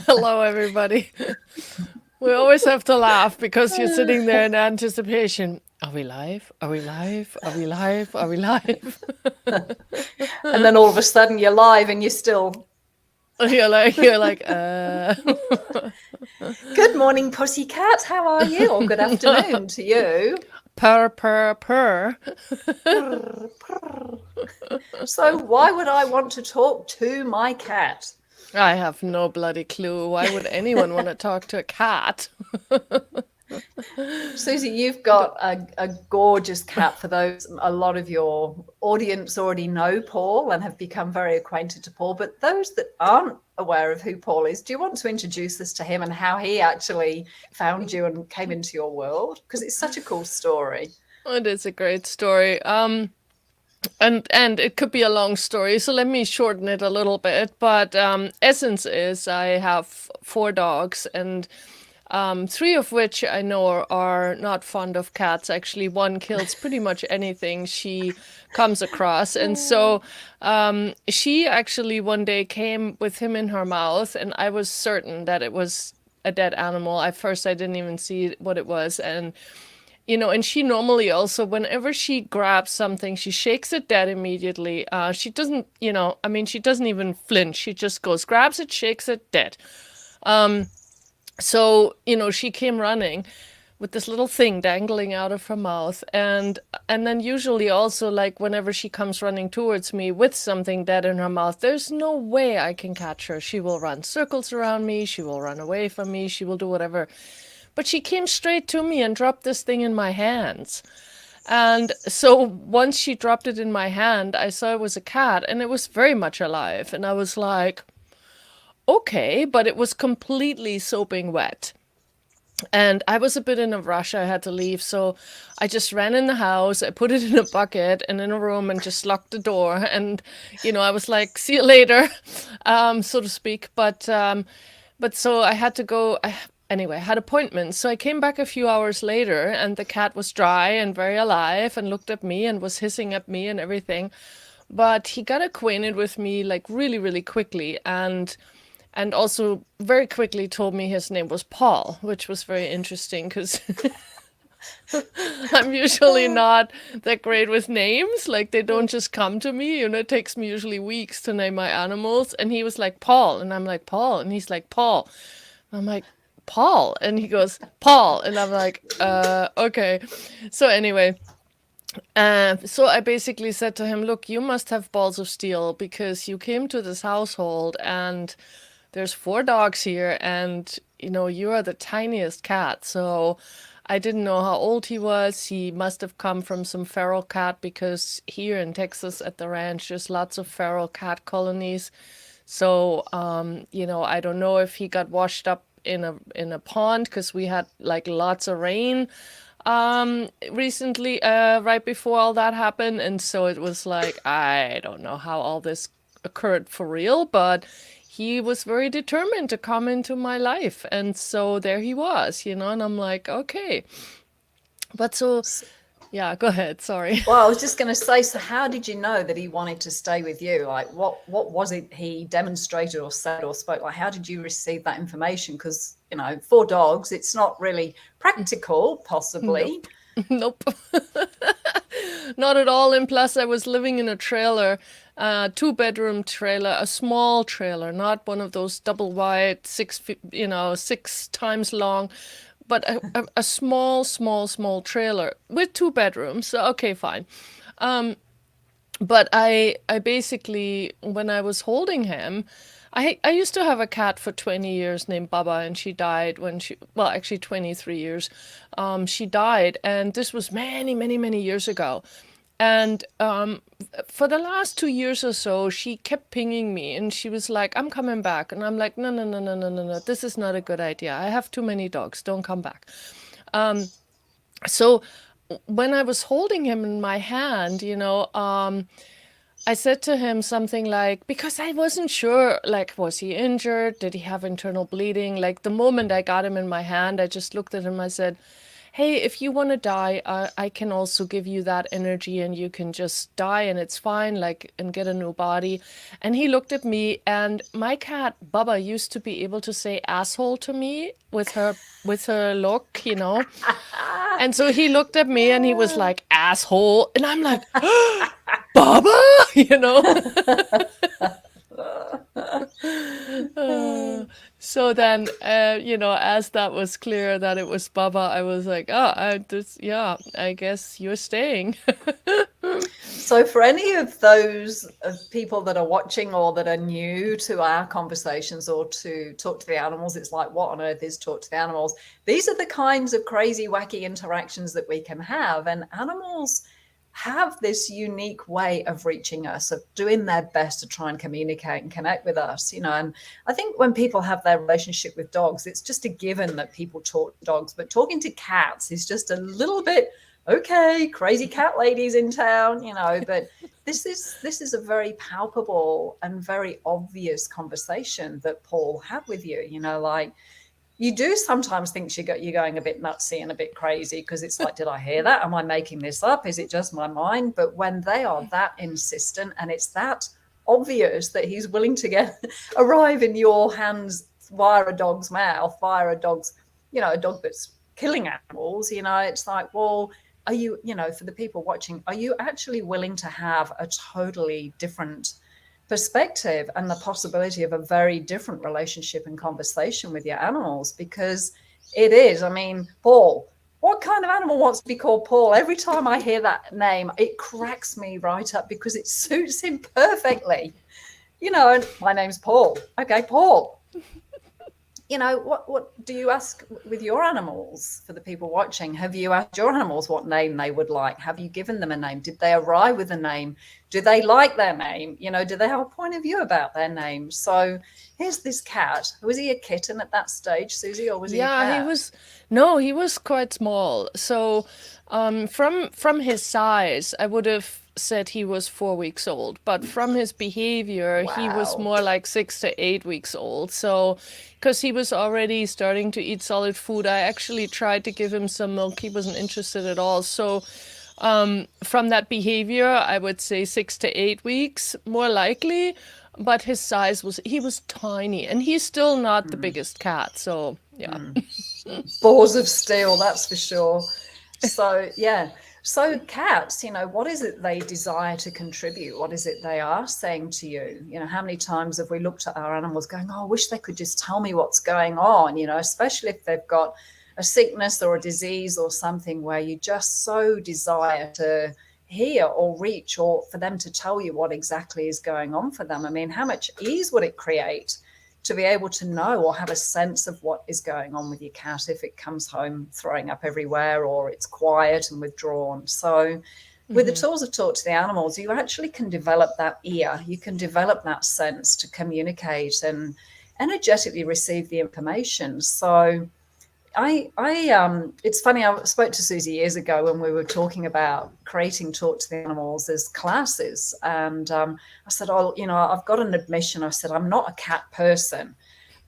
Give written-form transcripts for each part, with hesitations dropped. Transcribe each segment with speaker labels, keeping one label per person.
Speaker 1: Hello, everybody. We always have to laugh because you're sitting there in anticipation. Are we live? Are we live? Are we live? Are we live?
Speaker 2: And then all of a sudden you're live and you're still,
Speaker 1: you're like.
Speaker 2: good morning, pussycat. How are you? Or good afternoon to you.
Speaker 1: Purr, purr, purr.
Speaker 2: Purr, purr. So why would I want to talk to my cat?
Speaker 1: I have no bloody clue. Why would anyone want to talk to a cat?
Speaker 2: Susie, you've got a gorgeous cat. For those, a lot of your audience already know Paul and have become very acquainted to Paul. But those that aren't aware of who Paul is, do you want to introduce us to him and how he actually found you and came into your world? Because it's such a cool story.
Speaker 1: It is a great story. And it could be a long story, so let me shorten it a little bit. But essence is I have 4 dogs, and three of which I know are not fond of cats. Actually, one kills pretty much anything she comes across. And so she actually one day came with him in her mouth, and I was certain that it was a dead animal. At first, I didn't even see what it was. And and she normally also, whenever she grabs something, she shakes it dead immediately. She doesn't, she doesn't even flinch. She just goes, grabs it, shakes it dead. So, she came running with this little thing dangling out of her mouth. And then usually also, like, whenever she comes running towards me with something dead in her mouth, there's no way I can catch her. She will run circles around me. She will run away from me. She will do whatever. But she came straight to me and dropped this thing in my hands. And so once she dropped it in my hand, I saw it was a cat and it was very much alive. And I was like, okay, but it was completely soaping wet. And I was a bit in a rush. I had to leave. So I just ran in the house. I put it in a bucket and in a room and just locked the door. And, I was like, see you later, so to speak. But so I had to go. Anyway, I had appointments. So I came back a few hours later and the cat was dry and very alive and looked at me and was hissing at me and everything. But he got acquainted with me like really, really quickly. And also very quickly told me his name was Paul, which was very interesting because I'm usually not that great with names. Like, they don't just come to me. It takes me usually weeks to name my animals. And he was like, Paul. And I'm like, Paul. And he's like, Paul. I'm like, Paul. And he goes, Paul. And I'm like, okay. So anyway, so I basically said to him, look, you must have balls of steel because you came to this household and there's 4 dogs here and, you are the tiniest cat. So I didn't know how old he was. He must have come from some feral cat because here in Texas at the ranch, there's lots of feral cat colonies. So, I don't know if he got washed up in a pond because we had like lots of rain recently, right before all that happened. And so it was like, I don't know how all this occurred for real, but he was very determined to come into my life. And so there he was, and I'm like, okay. But so, yeah, go ahead. Sorry.
Speaker 2: Well, I was just going to say, so how did you know that he wanted to stay with you? Like, what was it he demonstrated or said or spoke? Like, how did you receive that information? Because, 4 dogs, it's not really practical, possibly.
Speaker 1: Nope. Not at all. And plus, I was living in a trailer, 2-bedroom trailer, a small trailer, not one of those double wide, 6 times long, but a small, small, small trailer with 2 bedrooms. So, okay, fine. But I basically, when I was holding him, I used to have a cat for 20 years named Baba, and she died well, actually 23 years. She died, and this was many, many, many years ago. And for the last 2 years or so, she kept pinging me, and she was like, I'm coming back. And I'm like, no, no, no, no, no, no, no, this is not a good idea. I have too many dogs. Don't come back. So when I was holding him in my hand, I said to him something like, because I wasn't sure, like, was he injured? Did he have internal bleeding? Like, the moment I got him in my hand, I just looked at him. I said, hey, if you want to die, I can also give you that energy and you can just die and it's fine, like, and get a new body. And he looked at me, and my cat, Bubba, used to be able to say asshole to me with her look, you know. And so he looked at me and he was like, asshole. And I'm like, Bubba, you know. Uh, so then, as that was clear that it was Baba, I was like, oh, yeah, I guess you're staying.
Speaker 2: So, for any of those people that are watching or that are new to our conversations or to talk to the animals, it's like, what on earth is talk to the animals? These are the kinds of crazy, wacky interactions that we can have. And animals have this unique way of reaching us, of doing their best to try and communicate and connect with us, you know. And I think when people have their relationship with dogs, it's just a given that people talk to dogs, but talking to cats is just a little bit, okay, crazy cat ladies in town, you know. But this is a very palpable and very obvious conversation that Paul had with you, you know. Like, you do sometimes think you're going a bit nutsy and a bit crazy, because it's like, did I hear that? Am I making this up? Is it just my mind? But when they are that insistent and it's that obvious that he's willing to arrive in your hands via a dog's mouth, via a dog's, you know, a dog that's killing animals, you know, it's like, well, are you, you know, for the people watching, are you actually willing to have a totally different perspective and the possibility of a very different relationship and conversation with your animals? Because it is, I mean, Paul, what kind of animal wants to be called Paul? Every time I hear that name, it cracks me right up because it suits him perfectly, you know. And my name's Paul. Okay, Paul. You know, what do you ask with your animals? For the people watching, have you asked your animals what name they would like? Have you given them a name? Did they arrive with a name? Do they like their name? You know, do they have a point of view about their name? So here's this cat. Was he a kitten at that stage, Suzy, or was he a
Speaker 1: Yeah,
Speaker 2: cat?
Speaker 1: he was quite small. So, from his size, I would have said he was 4 weeks old, but from his behavior, he was
Speaker 2: Wow.
Speaker 1: more like 6 to 8 weeks old. So, because he was already starting to eat solid food, I actually tried to give him some milk. He wasn't interested at all. So, from that behavior, I would say 6 to 8 weeks, more likely. But his size he was tiny, and he's still not the biggest cat. So, yeah.
Speaker 2: Balls of steel, that's for sure. So, yeah. So, cats, you know, what is it they desire to contribute? What is it they are saying to you? You know, how many times have we looked at our animals going, oh, I wish they could just tell me what's going on, you know, especially if they've got a sickness or a disease or something where you just so desire to hear or reach, or for them to tell you what exactly is going on for them. I mean, how much ease would it create to be able to know or have a sense of what is going on with your cat if it comes home throwing up everywhere or it's quiet and withdrawn? So with the tools of talk to the animals, you actually can develop that ear, you can develop that sense to communicate and energetically receive the information. So it's funny. I spoke to Suzy years ago when we were talking about creating talk to the animals as classes, and I said, "Oh, you know, I've got an admission." I said, "I'm not a cat person,"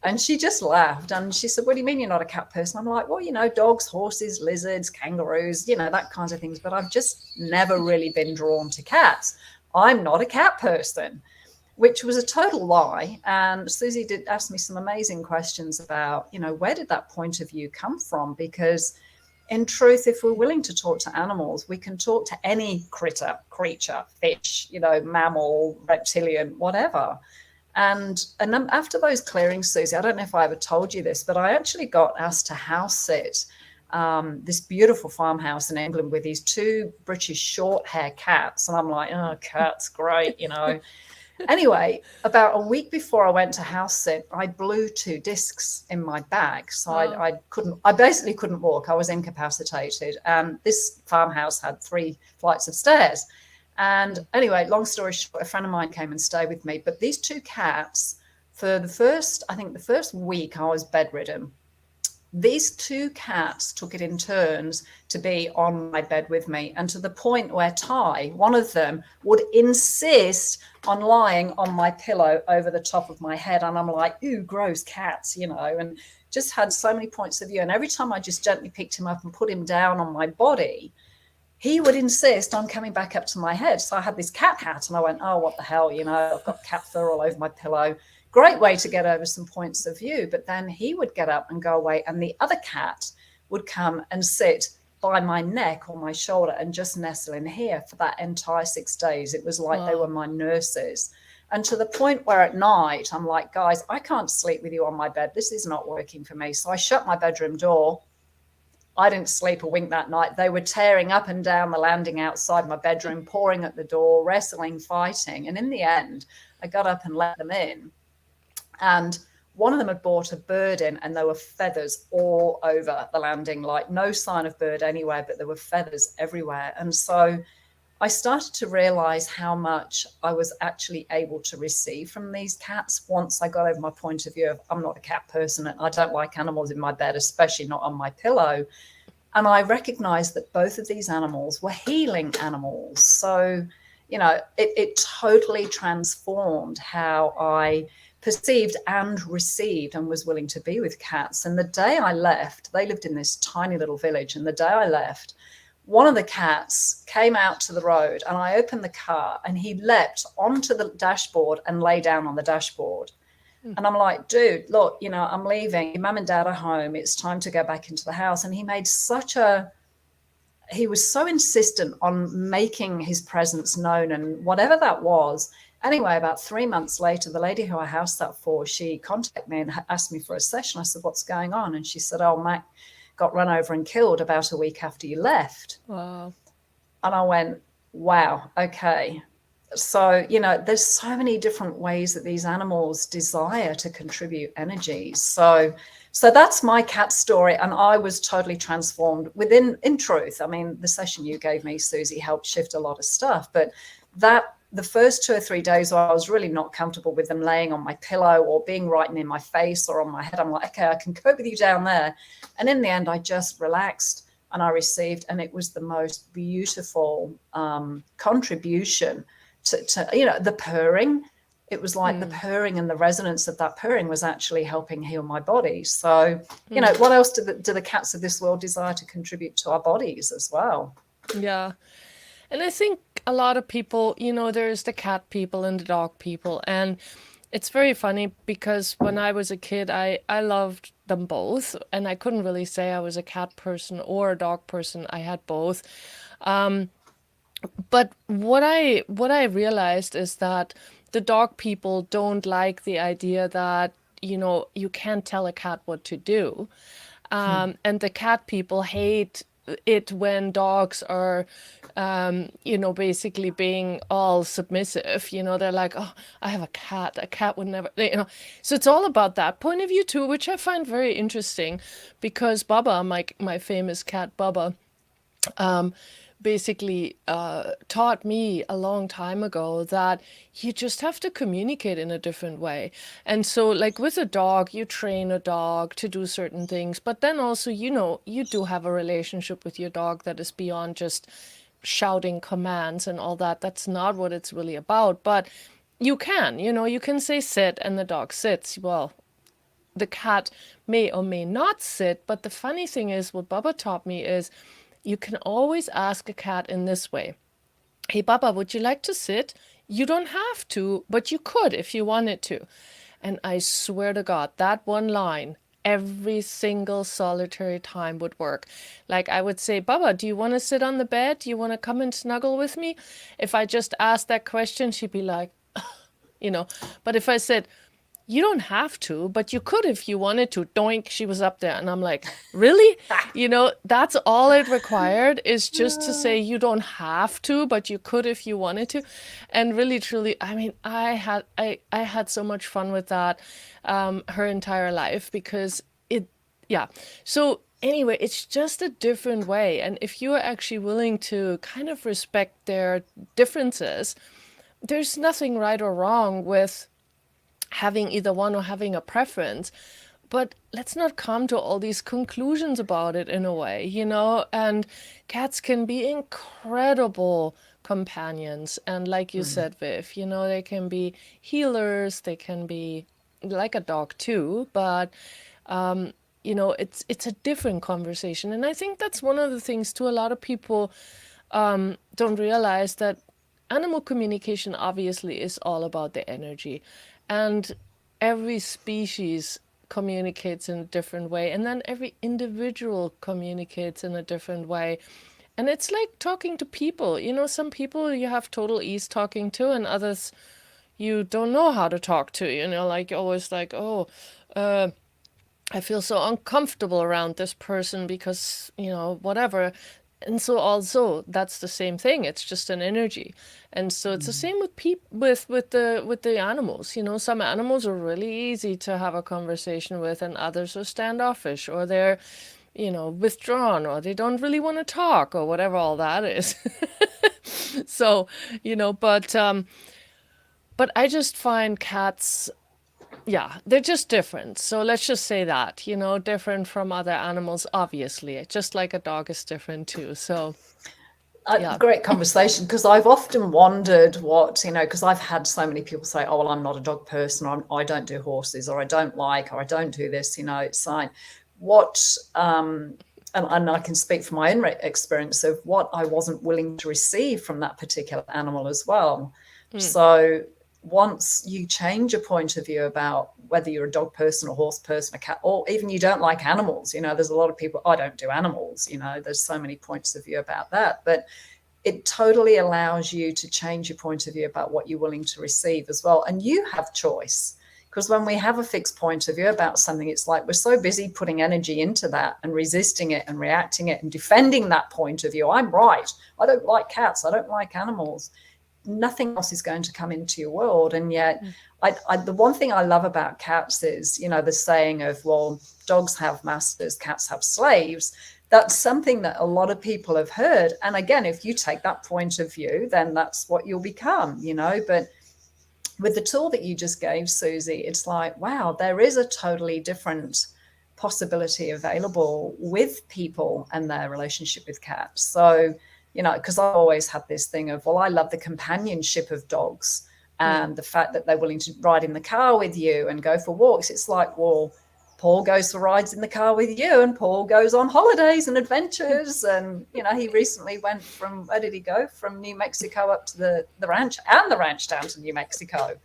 Speaker 2: and she just laughed and she said, "What do you mean you're not a cat person?" I'm like, "Well, you know, dogs, horses, lizards, kangaroos, you know, that kinds of things. But I've just never really been drawn to cats. I'm not a cat person." Which was a total lie. And Suzy did ask me some amazing questions about, you know, where did that point of view come from? Because in truth, if we're willing to talk to animals, we can talk to any creature, fish, you know, mammal, reptilian, whatever. And after those clearings, Suzy, I don't know if I ever told you this, but I actually got asked to house sit this beautiful farmhouse in England with these two British short hair cats. And I'm like, oh, cats, great, you know. Anyway, about a week before I went to house sit, I blew 2 discs in my back. So
Speaker 1: Oh.
Speaker 2: I basically couldn't walk. I was incapacitated. And this farmhouse had 3 flights of stairs. And anyway, long story short, a friend of mine came and stayed with me. But these 2 cats, for the first week, I was bedridden. these two cats took it in turns to be on my bed with me, and to the point where Ty, one of them, would insist on lying on my pillow over the top of my head. And I'm like, ooh, gross, cats, and just had so many points of view. And every time I just gently picked him up and put him down on my body, he would insist on coming back up to my head. So I had this cat hat, and I went, oh, what the hell, I've got cat fur all over my pillow. Great way to get over some points of view. But then he would get up and go away, and the other cat would come and sit by my neck or my shoulder and just nestle in here for that entire 6 days. It was like they were my nurses. And to the point where at night, I'm like, guys, I can't sleep with you on my bed. This is not working for me. So I shut my bedroom door. I didn't sleep a wink that night. They were tearing up and down the landing outside my bedroom, pouring at the door, wrestling, fighting. And in the end, I got up and let them in. And one of them had brought a bird in, and there were feathers all over the landing, like no sign of bird anywhere, but there were feathers everywhere. And so I started to realize how much I was actually able to receive from these cats once I got over my point of view of I'm not a cat person and I don't like animals in my bed, especially not on my pillow. And I recognized that both of these animals were healing animals. So, it totally transformed how I perceived and received and was willing to be with cats. And the day I left, they lived in this tiny little village. And the day I left, one of the cats came out to the road, and I opened the car, and he leapt onto the dashboard and lay down on the dashboard. And I'm like, dude, look, I'm leaving. Your mum and dad are home. It's time to go back into the house. And he was so insistent on making his presence known, and whatever that was. Anyway, about 3 months later, the lady who I house sat for, she contacted me and asked me for a session. I said, what's going on? And she said, oh, Mac got run over and killed about a week after you left.
Speaker 1: Wow.
Speaker 2: And I went, wow, okay. So, there's so many different ways that these animals desire to contribute energy. So that's my cat story. And I was totally transformed in truth. I mean, the session you gave me, Suzy, helped shift a lot of stuff. But the first 2 or 3 days I was really not comfortable with them laying on my pillow or being right in my face or on my head. I'm like, okay, I can cope with you down there. And in the end, I just relaxed and I received. And it was the most beautiful contribution to the purring. It was like the purring and the resonance of that purring was actually helping heal my body. So, what else do the cats of this world desire to contribute to our bodies as well?
Speaker 1: Yeah. And I think a lot of people, there's the cat people and the dog people. And it's very funny because when I was a kid, I loved them both. And I couldn't really say I was a cat person or a dog person. I had both. But what I realized is that the dog people don't like the idea that, you can't tell a cat what to do. And the cat people hate it when dogs are, basically being all submissive. They're like, oh, I have a cat. A cat would never. So it's all about that point of view too, which I find very interesting because Bubba, my famous cat Bubba, basically taught me a long time ago that you just have to communicate in a different way. And so, like with a dog, you train a dog to do certain things, but then also, you do have a relationship with your dog that is beyond just shouting commands and all that. That's not what it's really about. But you can say sit and the dog sits. Well, the cat may or may not sit, but the funny thing is, what Bubba taught me is you can always ask a cat in this way. Hey, Bubba, would you like to sit? You don't have to, but you could if you wanted to. And I swear to God, that one line, every single solitary time would work. Like I would say, Bubba, do you want to sit on the bed? Do you want to come and snuggle with me? If I just asked that question, she'd be like, But if I said, you don't have to, but you could if you wanted to. Doink, she was up there. And I'm like, really? That's all it required is just to say you don't have to, but you could if you wanted to. And really, truly, I mean, I had so much fun with that her entire life because yeah. So anyway, it's just a different way. And if you are actually willing to kind of respect their differences, there's nothing right or wrong with having either one or having a preference. but let's not come to all these conclusions about it in a way, you know? And cats can be incredible companions. And like you
Speaker 2: Mm.
Speaker 1: said, Viv, you know, they can be healers, they can be like a dog too, but you know, it's a different conversation. And I think that's one of the things too. A lot of people don't realize that animal communication obviously is all about the energy, and every species communicates in a different way, and then every individual communicates in a different way. And it's like talking to people. You know, some people you have total ease talking to, and others you don't know how to talk to. You know, like you're always like, oh, I feel so uncomfortable around this person because, you know, whatever. And so also that's the same thing. It's just an energy. And so it's the
Speaker 2: Mm.
Speaker 1: same with with the animals. You know, some animals are really easy to have a conversation with, and others are standoffish, or they're, you know, withdrawn, or they don't really want to talk, or whatever all that is. So, you know, but I just find cats, yeah, they're just different. So let's just say that, you know, different from other animals, obviously, just like a dog is different too. So, yeah.
Speaker 2: Great conversation, because I've often wondered what, you know, because I've had so many people say, oh, well, I'm not a dog person, or I don't do horses, or I don't like, or I don't do this, you know, it's like what, and I can speak from my own experience of what I wasn't willing to receive from that particular animal as well.
Speaker 1: Mm,
Speaker 2: So once you change your point of view about whether you're a dog person, a horse person, a cat, or even you don't like animals, you know, there's a lot of people, I don't do animals, you know, there's so many points of view about that. But it totally allows you to change your point of view about what you're willing to receive as well. And you have choice. Because when we have a fixed point of view about something, it's like we're so busy putting energy into that and resisting it and reacting it and defending that point of view. I'm right. I don't like cats. I don't like animals. Nothing else is going to come into your world. And yet,
Speaker 1: mm,
Speaker 2: the one thing I love about cats is, you know, the saying of, well, dogs have masters, cats have slaves. That's something that a lot of people have heard. And again, if you take that point of view, then that's what you'll become, you know. But with the tool that you just gave, Susie, it's like, wow, there is a totally different possibility available with people and their relationship with cats. So, you know, because I've always had this thing of, well, I love the companionship of dogs
Speaker 1: mm.
Speaker 2: and the fact that they're willing to ride in the car with you and go for walks. It's like, well, Paul goes for rides in the car with you, and Paul goes on holidays and adventures. And, you know, he recently went from, where did he go? From New Mexico up to the ranch, and the ranch down to New Mexico,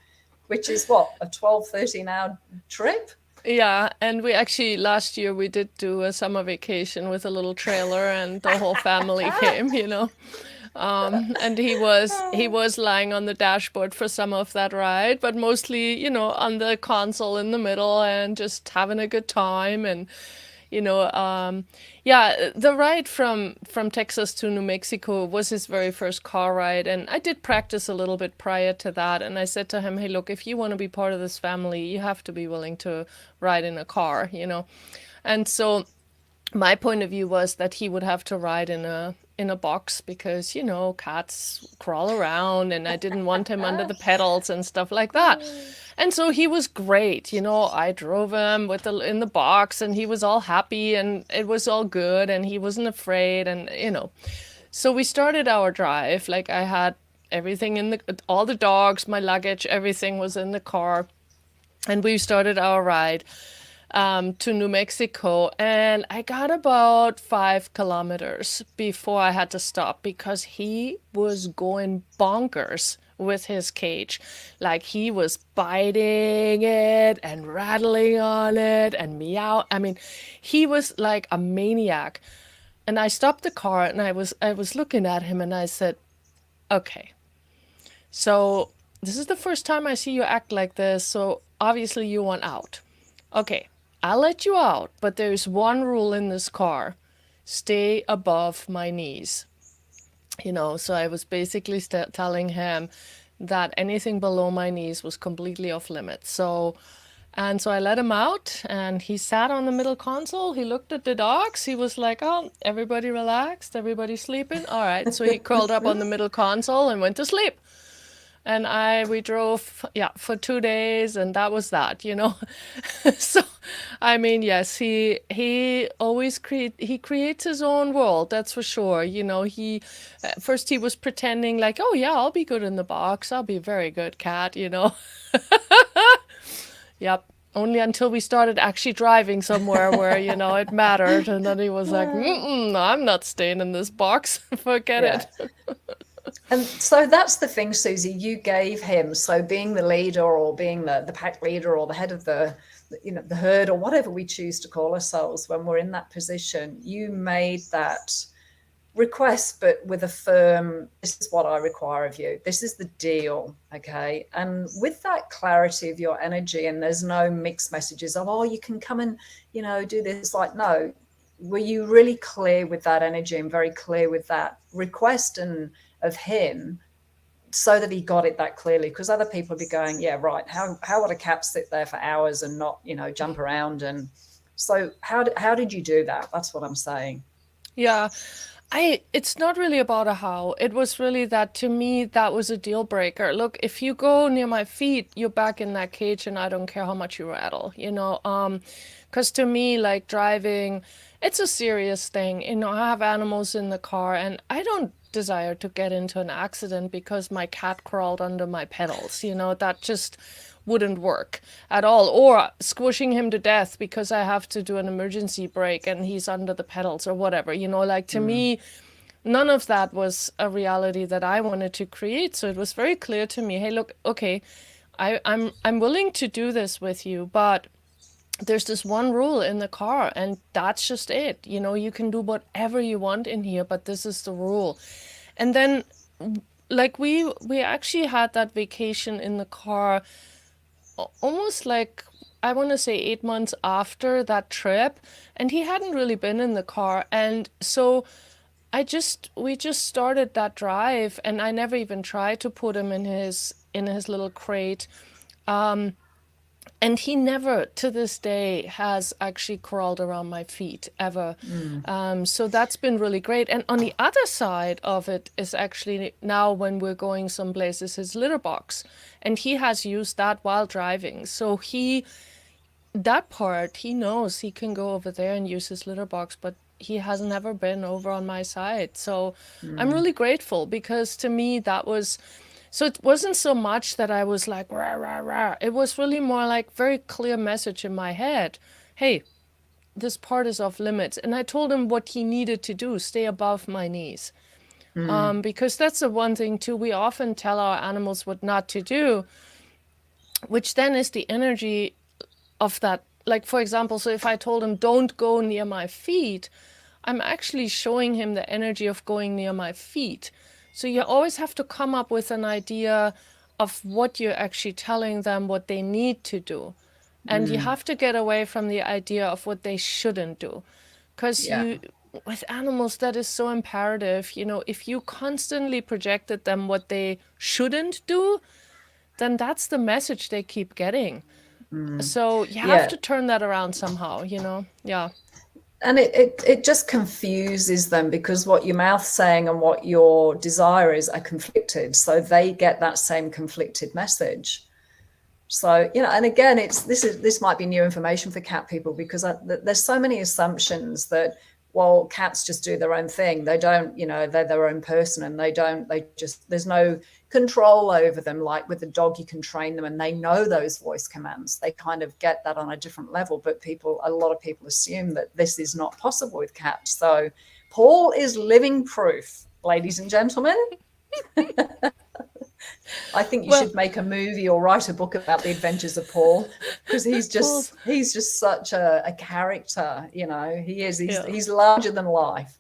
Speaker 2: which is what, a 12, 13-hour trip?
Speaker 1: Yeah, and we actually last year we did do a summer vacation with a little trailer, and the whole family came, you know. And he was lying on the dashboard for some of that ride, but mostly, you know, on the console in the middle and just having a good time. And you know, yeah, the ride from Texas to New Mexico was his very first car ride, and I did practice a little bit prior to that. And I said to him, "Hey, look, if you want to be part of this family, you have to be willing to ride in a car, you know." And so my point of view was that he would have to ride in a box because, you know, cats crawl around, and I didn't want him under the pedals and stuff like that. And so he was great. You know, I drove him with the in the box, and he was all happy, and it was all good, and he wasn't afraid, and you know. So we started our drive. Like I had everything in the all the dogs, my luggage, everything was in the car, and we started our ride to New Mexico, and I got about 5 kilometers before I had to stop because he was going bonkers with his cage. Like he was biting it and rattling on it and meow. I mean, he was like a maniac. And I stopped the car, and I was looking at him, and I said, "Okay, so this is the first time I see you act like this, so obviously you want out. Okay, I'll let you out, but there's one rule in this car: stay above my knees." You know, so I was basically telling him that anything below my knees was completely off limits. So, and so I let him out, and he sat on the middle console. He looked at the dogs. He was like, "Oh, everybody relaxed, everybody sleeping. All right." So he curled up on the middle console and went to sleep. And we drove, yeah, for 2 days, and that was that, you know. So I mean, yes, he always creates his own world, that's for sure. He first he was pretending like, "Oh yeah, I'll be good in the box. I'll be a very good cat." Yep. Only until we started actually driving somewhere where, it mattered. And then he was like, mm-mm, I'm not staying in this box. Forget
Speaker 2: Yeah.
Speaker 1: it.
Speaker 2: And so that's the thing, Susie, you gave him. So being the leader or being the pack leader or the head of the herd or whatever we choose to call ourselves when we're in that position, you made that request, but with a firm, this is what I require of you. This is the deal. Okay. And with that clarity of your energy, and there's no mixed messages of, oh, you can come and, do this. Like, no, were you really clear with that energy and very clear with that request and of him so that he got it that clearly? Because other people would be going, yeah, right. How would a cat sit there for hours and not, jump around? And so how did you do that? That's what I'm saying.
Speaker 1: Yeah. It's not really about a how. It was really that to me, that was a deal breaker. Look, if you go near my feet, you're back in that cage and I don't care how much you rattle. Because to me, like driving, it's a serious thing. I have animals in the car and I don't desire to get into an accident because my cat crawled under my pedals. That just wouldn't work at all. Or squishing him to death because I have to do an emergency brake and he's under the pedals or whatever. Like to
Speaker 2: Mm,
Speaker 1: me, none of that was a reality that I wanted to create. So it was very clear to me, hey, look, okay, I'm willing to do this with you, but there's this one rule in the car, and that's just it. You can do whatever you want in here, but this is the rule. And then like we actually had that vacation in the car almost like I want to say 8 months after that trip, and he hadn't really been in the car. And so we just started that drive, and I never even tried to put him in his little crate. And he never, to this day, has actually crawled around my feet ever.
Speaker 2: mm,
Speaker 1: So that's been really great. And on the other side of it is actually now when we're going some places, his litter box. And he has used that while driving. So that part, he knows he can go over there and use his litter box, but he has never been over on my side. So I'm
Speaker 2: mm,
Speaker 1: really grateful because to me, so it wasn't so much that I was like, rah, rah, rah. It was really more like very clear message in my head. Hey, this part is off limits. And I told him what he needed to do, stay above my knees.
Speaker 2: mm,
Speaker 1: Because that's the one thing too. We often tell our animals what not to do, which then is the energy of that. Like, for example, so if I told him, don't go near my feet, I'm actually showing him the energy of going near my feet. So you always have to come up with an idea of what you're actually telling them what they need to do. And you
Speaker 2: mm.
Speaker 1: have to get away from the idea of what they shouldn't do. Because
Speaker 2: Yeah.
Speaker 1: with animals, that is so imperative. If you constantly projected them what they shouldn't do, then that's the message they keep getting.
Speaker 2: Mm.
Speaker 1: So you have
Speaker 2: Yeah.
Speaker 1: to turn that around somehow. Yeah.
Speaker 2: And it just confuses them because what your mouth's saying and what your desire is are conflicted. So they get that same conflicted message. So, and again, this might be new information for cat people because there's so many assumptions that, well, cats just do their own thing. They don't, they're their own person and there's no control over them. Like with the dog, you can train them and they know those voice commands. They kind of get that on a different level. But a lot of people assume that this is not possible with cats. So Paul is living proof, ladies and gentlemen. I think you
Speaker 1: Well,
Speaker 2: should make a movie or write a book about the adventures of Paul because he's
Speaker 1: Paul's,
Speaker 2: just he's just such a character. He is.
Speaker 1: yeah.
Speaker 2: He's larger than life.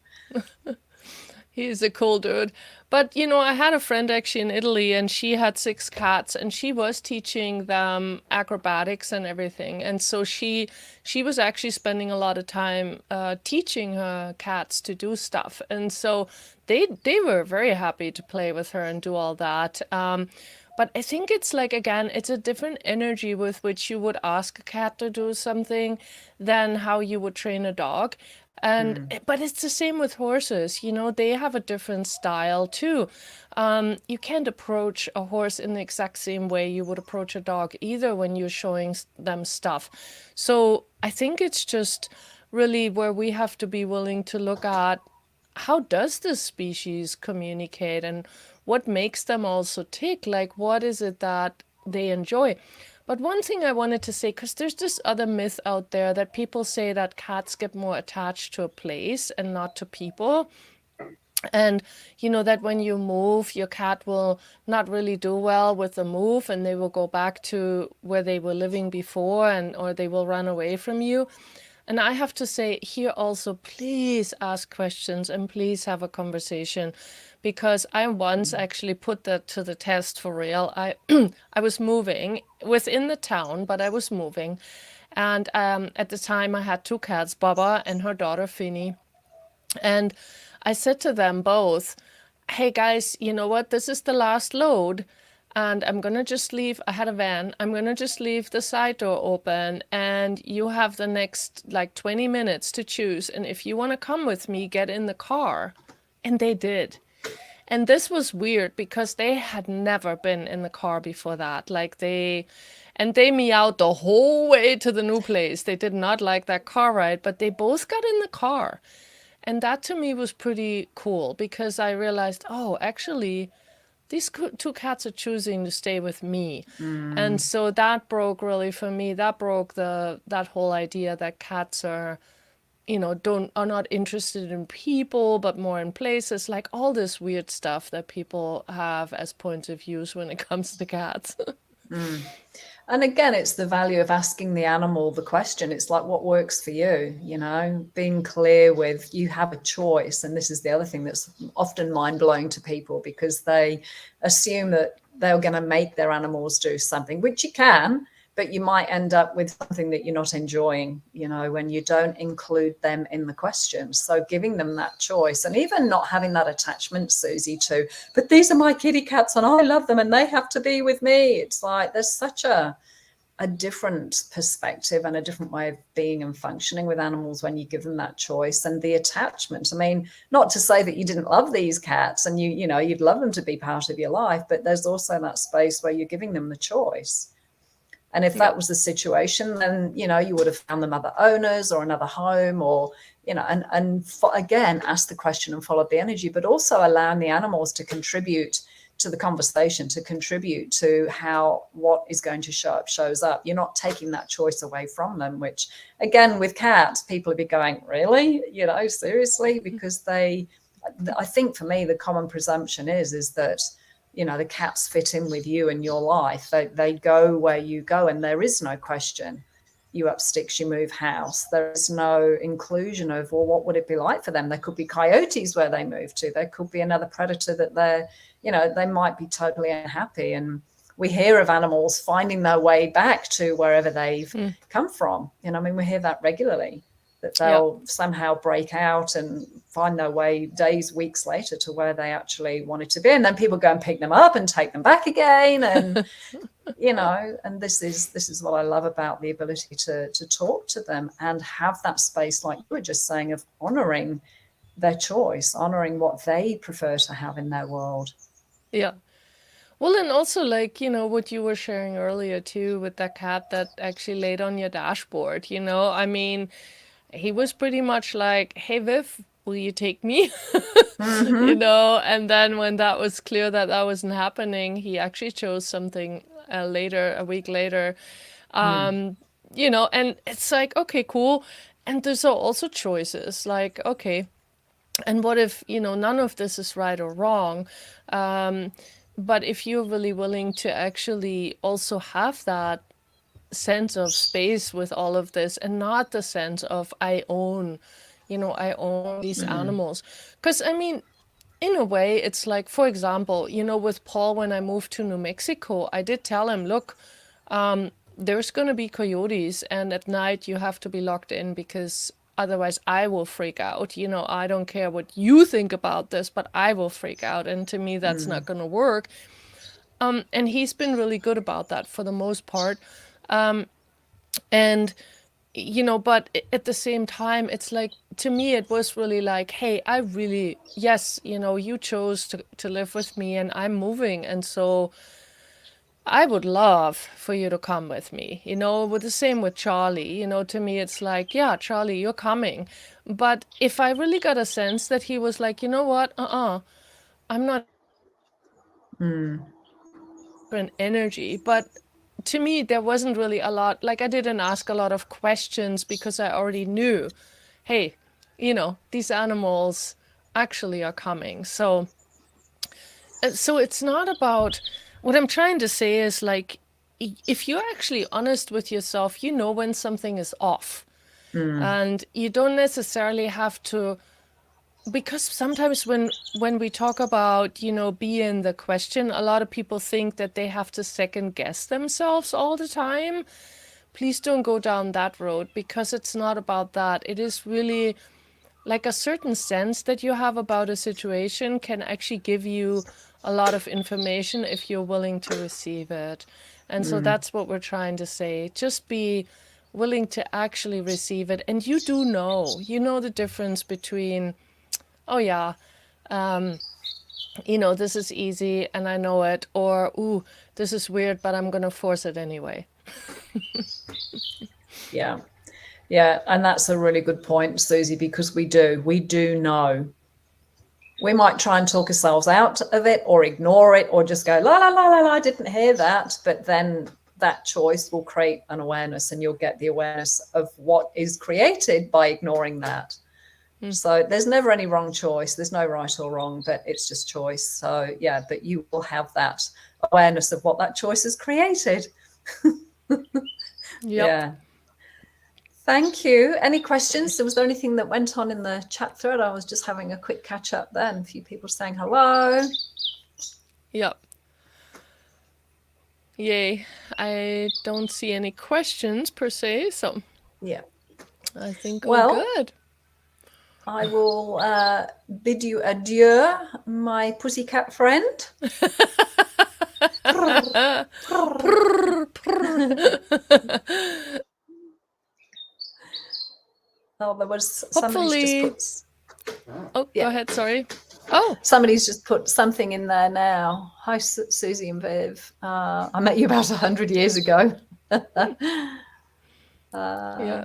Speaker 1: He's a cool dude. But I had a friend actually in Italy and she had 6 cats and she was teaching them acrobatics and everything. And so she was actually spending a lot of time teaching her cats to do stuff. And so they were very happy to play with her and do all that. But I think it's like, again, it's a different energy with which you would ask a cat to do something than how you would train a dog. And but it's the same with horses, you know, they have a different style too. You can't approach a horse in the exact same way you would approach a dog either when you're showing them stuff. So I think it's just really where we have to be willing to look at how does this species communicate and what makes them also tick? Like, what is it that they enjoy? But one thing I wanted to say, because there's this other myth out there that people say that cats get more attached to a place and not to people. And you know that when you move, your cat will not really do well with the move and they will go back to where they were living before and or they will run away from you. And I have to say here also, please ask questions and please have a conversation because I once actually put that to the test for real. I I was moving within the town, but I was moving. And at the time I had two cats, Baba and her daughter Finny. And I said to them both, hey guys, you know what? This is the last load. And I'm going to just leave. I had a van. I'm going to just leave the side door open. And you have the next like 20 minutes to choose. And if you want to come with me, get in the car. And they did. And this was weird because they had never been in the car before that. And they meowed the whole way to the new place. They did not like that car ride, but they both got in the car. And that to me was pretty cool because I realized, oh, actually, these two cats are choosing to stay with me. And so that broke really for me, that broke that whole idea that cats are, you know, don't are not interested in people, but more in places, like all this weird stuff that people have as points of views when it comes to cats.
Speaker 2: And again, it's the value of asking the animal the question. It's like, what works for you? You know, being clear with you have a choice. And this is the other thing that's often mind blowing to people because they assume that they're going to make their animals do something, which you can, but you might end up with something that you're not enjoying, you know, when you don't include them in the question. So giving them that choice and even not having that attachment, Susie, to, but these are my kitty cats and I love them and they have to be with me. It's like there's such a different perspective and a different way of being and functioning with animals when you give them that choice and the attachment. I mean, not to say that you didn't love these cats and you know, you'd love them to be part of your life, but there's also that space where you're giving them the choice. And if that was the situation, then, you know, you would have found them other owners or another home or, you know, again, ask the question and follow the energy, but also allowing the animals to contribute to the conversation, to contribute to how what is going to show up shows up. You're not taking that choice away from them, which again, with cats, people would be going, really? You know, seriously? Because I think for me, the common presumption is that, you know, the cats fit in with you and your life. They go where you go and there is no question. You up sticks, you move house. There is no inclusion of, well, what would it be like for them? There could be coyotes where they move to. There could be another predator that they're, you know, they might be totally unhappy. And we hear of animals finding their way back to wherever they've come from. You know, I mean, we hear that regularly, that they'll somehow break out and find their way days, weeks later to where they actually wanted to be. And then people go and pick them up and take them back again. And, you know, and this is what I love about the ability to talk to them and have that space, like you were just saying, of honoring their choice, honoring what they prefer to have in their world.
Speaker 1: Yeah. Well, and also like, you know, what you were sharing earlier too with that cat that actually laid on your dashboard, you know, I mean, he was pretty much like, hey, Viv, will you take me? You know, and then when that was clear that that wasn't happening, he actually chose something later, a week later. You know, and it's like, okay, cool. And there's also choices like, okay, and what if, you know, none of this is right or wrong? Um, but if you're really willing to actually also have that sense of space with all of this and not the sense of I own, you know, I own these animals. Because I mean, in a way, it's like, for example, you know, with Paul, when I moved to New Mexico, I did tell him, look, there's going to be coyotes, and at night you have to be locked in because otherwise I will freak out. You know, I don't care what you think about this, but I will freak out. And to me, that's not going to work. And he's been really good about that for the most part. And but at the same time, it's like, to me, it was really like, hey, I really, yes, you chose to live with me and I'm moving. And so I would love for you to come with me, with the same with Charlie. To me, it's like, yeah, Charlie, you're coming. But if I really got a sense that he was like, you know what, I'm not an energy. But to me, there wasn't really a lot, like, I didn't ask a lot of questions because I already knew, hey, these animals actually are coming. So it's not about, what I'm trying to say is like, if you're actually honest with yourself, you know when something is off. And you don't necessarily have to, because sometimes when we talk about, be in the question, a lot of people think that they have to second guess themselves all the time. Please don't go down that road, because it's not about that. It is really like a certain sense that you have about a situation can actually give you a lot of information if you're willing to receive it. And so that's what we're trying to say. Just be willing to actually receive it. And you know the difference between, oh yeah, this is easy and I know it, or, ooh, this is weird, but I'm going to force it anyway.
Speaker 2: Yeah. Yeah. And that's a really good point, Suzy, because we do know. We might try and talk ourselves out of it or ignore it or just go, la, la, la, la, la, I didn't hear that. But then that choice will create an awareness, and you'll get the awareness of what is created by ignoring that. So there's never any wrong choice. There's no right or wrong, but it's just choice. So yeah, but you will have that awareness of what that choice has created.
Speaker 1: Yep.
Speaker 2: Yeah. Thank you. Any questions? Was there anything that went on in the chat thread? I was just having a quick catch up then. A few people saying hello.
Speaker 1: Yep. Yay. I don't see any questions per se, so
Speaker 2: Yeah.
Speaker 1: I think all
Speaker 2: Well,
Speaker 1: good.
Speaker 2: I will bid you adieu, my pussycat friend. Oh, there was somebody's just
Speaker 1: Hopefully.
Speaker 2: put.
Speaker 1: Oh, go
Speaker 2: Yeah.
Speaker 1: ahead. Sorry. Oh,
Speaker 2: Somebody's just put something in there now. Hi, Suzy and Viv. I met you about 100 years ago.
Speaker 1: yeah.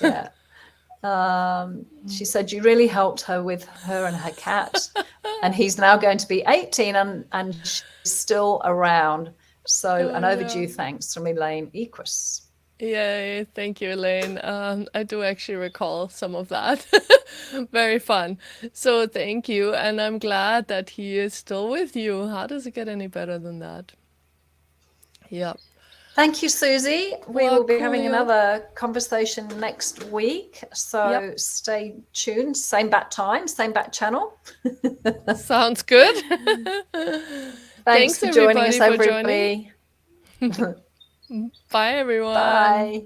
Speaker 2: Yeah. She said you really helped her with her and her cat, and he's now going to be 18 and she's still around. So an overdue
Speaker 1: Yeah.
Speaker 2: thanks from Elaine Equus.
Speaker 1: Yay. Thank you, Elaine. I do actually recall some of that. Very fun. So thank you. And I'm glad that he is still with you. How does it get any better than that? Yep.
Speaker 2: Thank you, Suzy. We
Speaker 1: Well,
Speaker 2: will be having
Speaker 1: coolio.
Speaker 2: another conversation next week.
Speaker 1: Yep.
Speaker 2: So stay tuned. Same bat time, same bat channel.
Speaker 1: Sounds good.
Speaker 2: Thanks
Speaker 1: Thanks,
Speaker 2: for joining us,
Speaker 1: everybody, for joining.
Speaker 2: everybody.
Speaker 1: Bye, everyone.
Speaker 2: Bye.